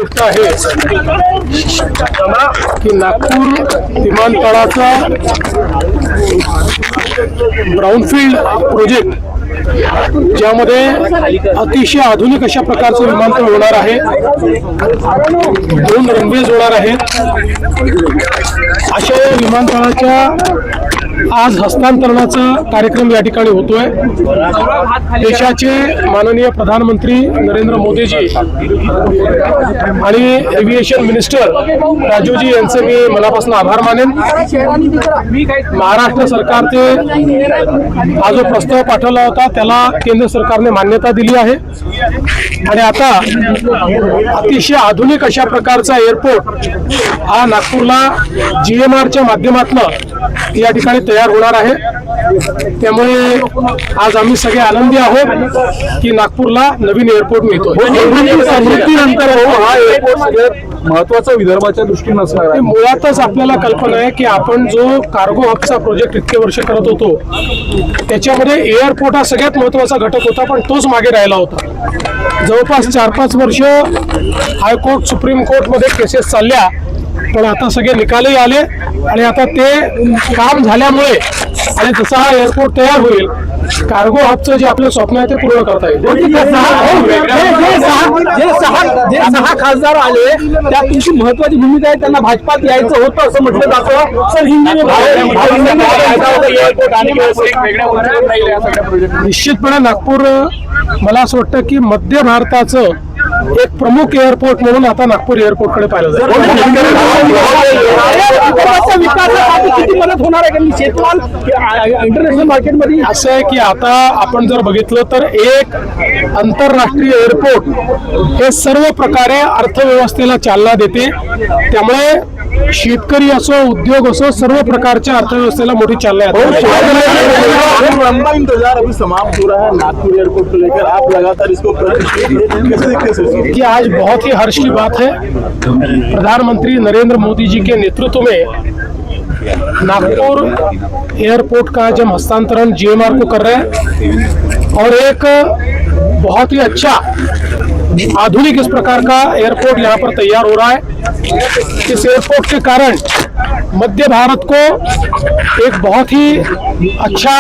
गोष्ट आहे की नागपूर विमानतळाचा ब्राउनफील्ड प्रोजेक्ट ज्यामध्ये अतिशय आधुनिक अशा प्रकारचं विमानतळ होणार आहे, 2 रनवेज होणार आहेत। अशा विमानतळाच्या आज हस्तांतरणाचा कार्यक्रम या ठिकाणी होतोय। देशाचे माननीय प्रधानमंत्री नरेंद्र मोदीजी आणि एव्हिएशन मिनिस्टर राजूजी यांचे मी मनापासून आभार मानेन। महाराष्ट्र सरकारने हा जो प्रस्ताव पाठवला होता त्याला केंद्र सरकारने मान्यता दिली आहे आणि आता अतिशय आधुनिक अशा प्रकारचा एअरपोर्ट हा नागपूरला GMRच्या माध्यमातून या ठिकाणी तयार होणार आहे। त्यामुळे आज आम्ही सगळे आनंदी आहोत की नागपूरला नवीन एअरपोर्ट मिळतो। समृद्धीनंतर हा एअरपोर्ट सगळ्यात महत्वाचा विदर्भाच्या दृष्टीने असणार आहे। मुळातच आपल्याला कल्पना आहे की आपण जो कार्गो हबचा प्रोजेक्ट इतके वर्ष करत होतो त्याच्यामध्ये एअरपोर्ट हा सगळ्यात महत्वाचा घटक होता, पण तोच मागे राहिला होता। जवळपास 4-5 वर्ष हायकोर्ट सुप्रीम कोर्टमध्ये केसेस चालल्या, पण आता सगळे निकालही आले आणि आता ते काम झाल्यामुळे आणि जसा हा एअरपोर्ट तयार होईल कार्गो हबचं जे आपलं स्वप्न आहे ते पूर्ण करता येईल। जे 6 खासदार आले त्यात तुमची महत्वाची भूमिका आहे, त्यांना भाजपात यायचं होतं असं म्हटलं जातं। सर निश्चितपणे नागपूर मला असं वाटतं की मध्य भारताचं एक प्रमुख एअरपोर्ट म्हणून आता नागपूर एअरपोर्टकडे पाहिलं जातं। किती मदत होणार आहे शेतमाल इंटरनॅशनल मार्केटमध्ये? असं आहे की आता आपण जर बघितलं तर एक आंतरराष्ट्रीय एअरपोर्ट हे सर्व प्रकारे अर्थव्यवस्थेला चालना देते, त्यामुळे शेतकरी असो उद्योग असो सर्व प्रकारच्या अर्थव्यवस्थेला मोठी चालना आहे। लंबा इंतजार अभी समाप्त हो रहा है नागपुर एयरपोर्ट को लेकर, आप लगातार इसको कि आज बहुत ही हर्ष की बात है, प्रधानमंत्री नरेंद्र मोदी जी के नेतृत्व में नागपुर एयरपोर्ट का जब हस्तांतरण GMR को कर रहे हैं और एक बहुत ही अच्छा आधुनिक इस प्रकार का एयरपोर्ट यहाँ पर तैयार हो रहा है। इस एयरपोर्ट के कारण मध्य भारत को एक बहुत ही अच्छा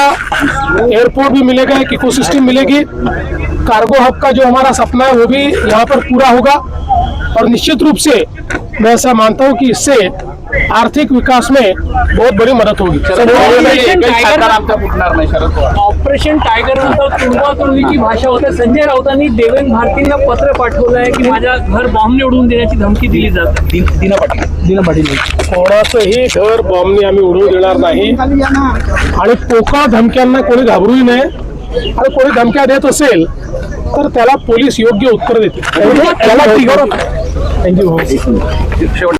एयरपोर्ट भी मिलेगा, एक इकोसिस्टम मिलेगी। कार्गो हब का जो हमारा सपना है वो भी यहाँ पर पूरा होगा और निश्चित रूप से मैं ऐसा मानता हूँ कि इससे आर्थिक विकास में बहुत बड़ी मदद होगी। ऑपरेशन टायगर नंतर तुंबातोडीची भाषा होते। संजय राऊतांनी देवेंद्र भारतींना पत्र पाठवलं आहे की माझ्या घर बॉम्बने उडवून देण्याची धमकी दिली जाते। दिना पाटील कोणाचंही घर बॉम्बने आम्ही उडवू देणार नाही आणि पोकळ धमक्यांना कोणी घाबरूही नये आणि कोणी धमक्या देत असेल तर त्याला पोलीस योग्य उत्तर देतील। थँक्यू।